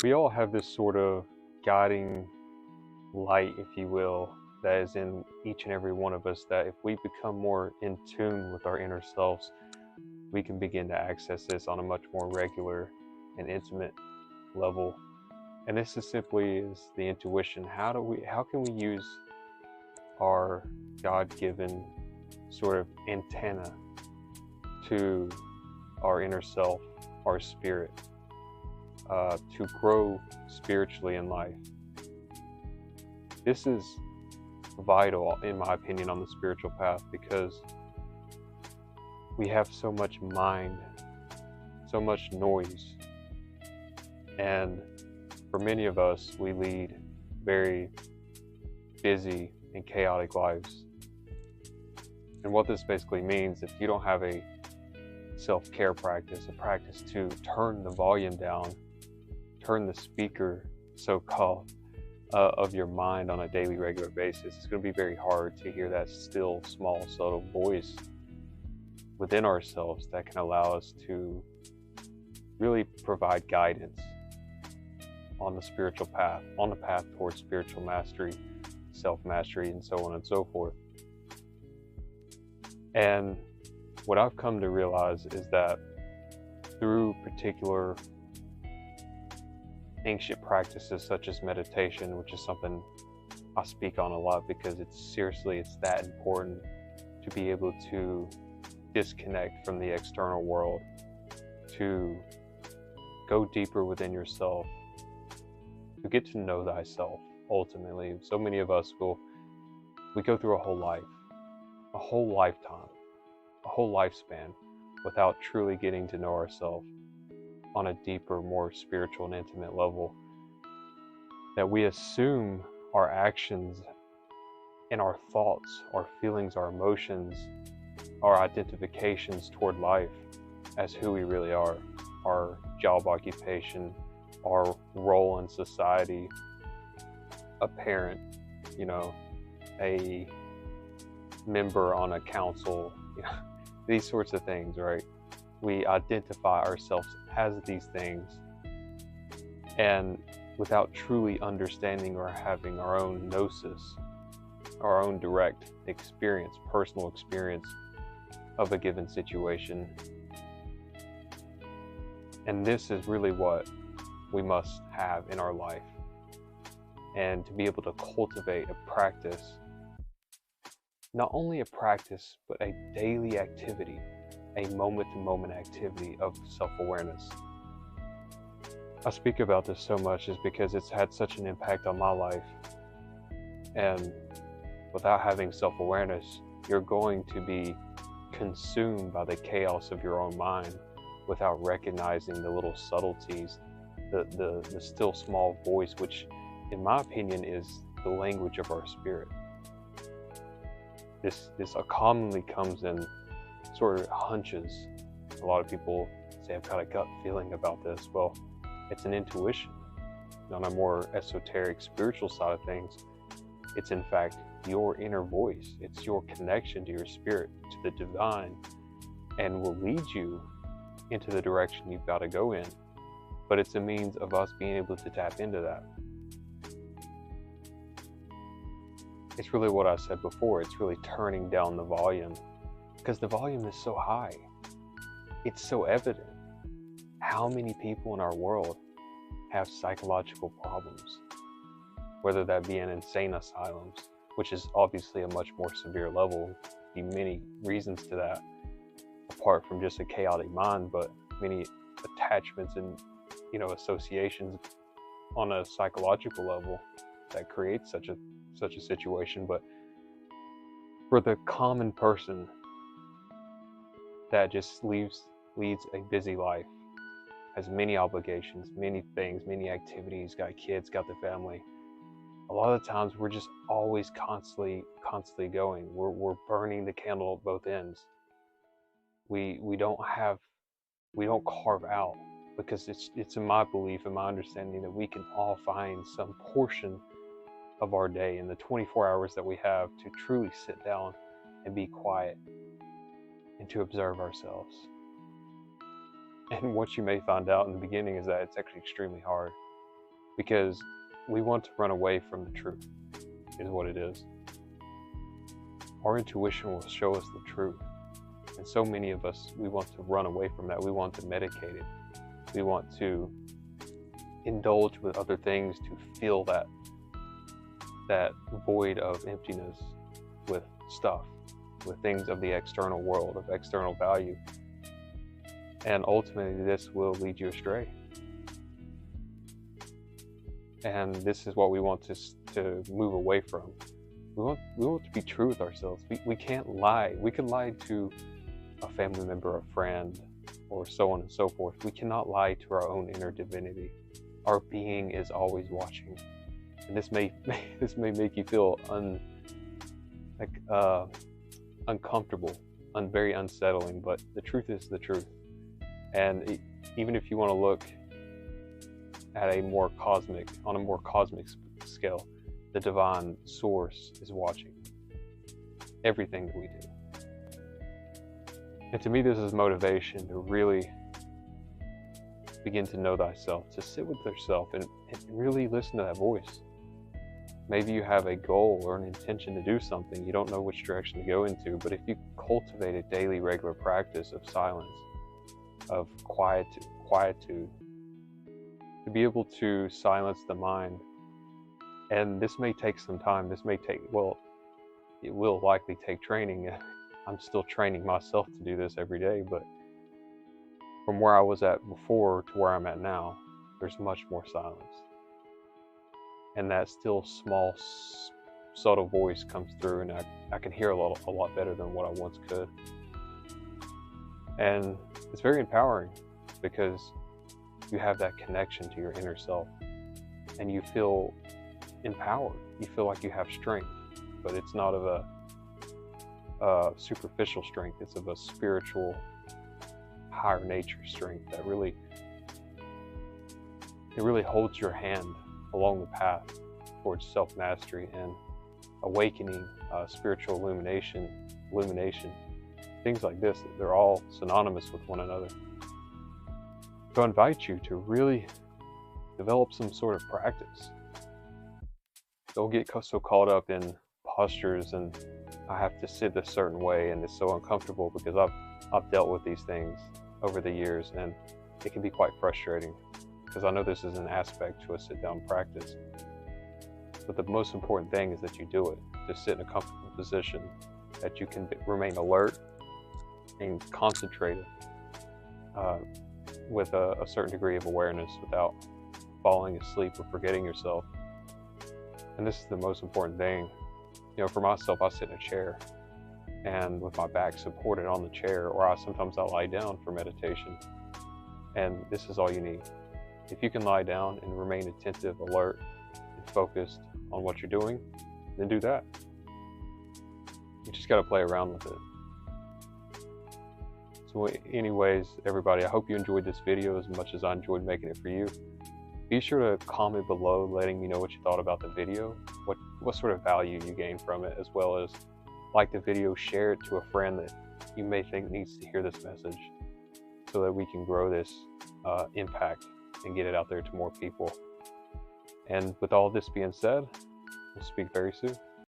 We all have this sort of guiding light, if you will, that is in each and every one of us, that if we become more in tune with our inner selves, we can begin to access this on a much more regular and intimate level. And this is simply is the intuition. How can we use our God-given sort of antenna to our inner self, our spirit, to grow spiritually in life? This is vital, in my opinion, on the spiritual path, because we have so much mind, so much noise, and for many of us, we lead very busy and chaotic lives. And what this basically means, if you don't have a self-care practice, a practice to turn the volume down, turn the speaker, so-called, of your mind on a daily, regular basis, it's going to be very hard to hear that still, small, subtle voice within ourselves that can allow us to really provide guidance on the spiritual path, on the path towards spiritual mastery, self-mastery, and so on and so forth. And what I've come to realize is that through particular ancient practices such as meditation, which is something I speak on a lot because it's that important to be able to disconnect from the external world, to go deeper within yourself, to get to know thyself ultimately. So many of us we go through a whole life, a whole lifetime, a whole lifespan without truly getting to know ourselves on a deeper, more spiritual and intimate level. That we assume our actions and our thoughts, our feelings, our emotions, our identifications toward life as who we really are, our job occupation, our role in society, a parent, a member on a council, these sorts of things, right? We identify ourselves as these things, and without truly understanding or having our own gnosis, our own direct experience, personal experience of a given situation. And this is really what we must have in our life. And to be able to cultivate a practice, not only a practice, but a daily activity, a moment-to-moment activity of self-awareness. I speak about this so much is because it's had such an impact on my life. And without having self-awareness, you're going to be consumed by the chaos of your own mind without recognizing the little subtleties, the still small voice, which in my opinion is the language of our spirit. This commonly comes in sort of hunches. A lot of people say, I've got a gut feeling about this. Well, it's an intuition. On a more esoteric spiritual side of things, it's in fact your inner voice. It's your connection to your spirit, to the divine, and will lead you into the direction you've got to go in. But it's a means of us being able to tap into that. It's really what I said before. It's really turning down the volume, because the volume is so high. It's so evident. How many people in our world have psychological problems, whether that be in insane asylums, which is obviously a much more severe level. Be many reasons to that, apart from just a chaotic mind, but many attachments and associations on a psychological level that creates such a situation. But for the common person that just leads a busy life, has many obligations, many things, many activities, got kids, got the family, a lot of the times we're just always constantly going. We're burning the candle at both ends. We don't carve out, because it's in my belief and my understanding that we can all find some portion of our day in the 24 hours that we have to truly sit down and be quiet and to observe ourselves. And what you may find out in the beginning is that it's actually extremely hard. because we want to run away from the truth, is what it is. Our intuition will show us the truth. And so many of us, we want to run away from that. We want to medicate it. We want to indulge with other things to fill that void of emptiness with stuff, with things of the external world, of external value. And ultimately, this will lead you astray. And this is what we want to move away from. We want to be true with ourselves. We can't lie. We can lie to a family member, a friend, or so on and so forth. We cannot lie to our own inner divinity. Our being is always watching. And this may make you feel uncomfortable, very unsettling, but the truth is the truth. And even if you want to look at on a more cosmic scale, the divine source is watching everything that we do. And to me, this is motivation to really begin to know thyself, to sit with yourself and really listen to that voice. Maybe you have a goal or an intention to do something, you don't know which direction to go into, but if you cultivate a daily, regular practice of silence, of quietude, to be able to silence the mind. And this may take some time. It will likely take training. I'm still training myself to do this every day, but from where I was at before to where I'm at now, there's much more silence. And that still small, subtle voice comes through, and I can hear a lot better than what I once could. And it's very empowering because you have that connection to your inner self and you feel empowered. You feel like you have strength, but it's not of a superficial strength. It's of a spiritual, higher nature strength that really holds your hand along the path towards self-mastery and awakening, spiritual illumination, things like this. They're all synonymous with one another. So I invite you to really develop some sort of practice. Don't get so caught up in postures and I have to sit a certain way and it's so uncomfortable, because I've dealt with these things over the years and it can be quite frustrating, because I know this is an aspect to a sit-down practice. But the most important thing is that you do it, to sit in a comfortable position, that you can remain alert and concentrated with a certain degree of awareness without falling asleep or forgetting yourself. And this is the most important thing. You know, for myself, I sit in a chair and with my back supported on the chair, or sometimes I lie down for meditation. And this is all you need. If you can lie down and remain attentive, alert, and focused on what you're doing, then do that. You just got to play around with it. So anyways, everybody, I hope you enjoyed this video as much as I enjoyed making it for you. Be sure to comment below letting me know what you thought about the video, what sort of value you gained from it, as well as like the video, share it to a friend that you may think needs to hear this message, so that we can grow this impact and get it out there to more people. And with all this being said, we'll speak very soon.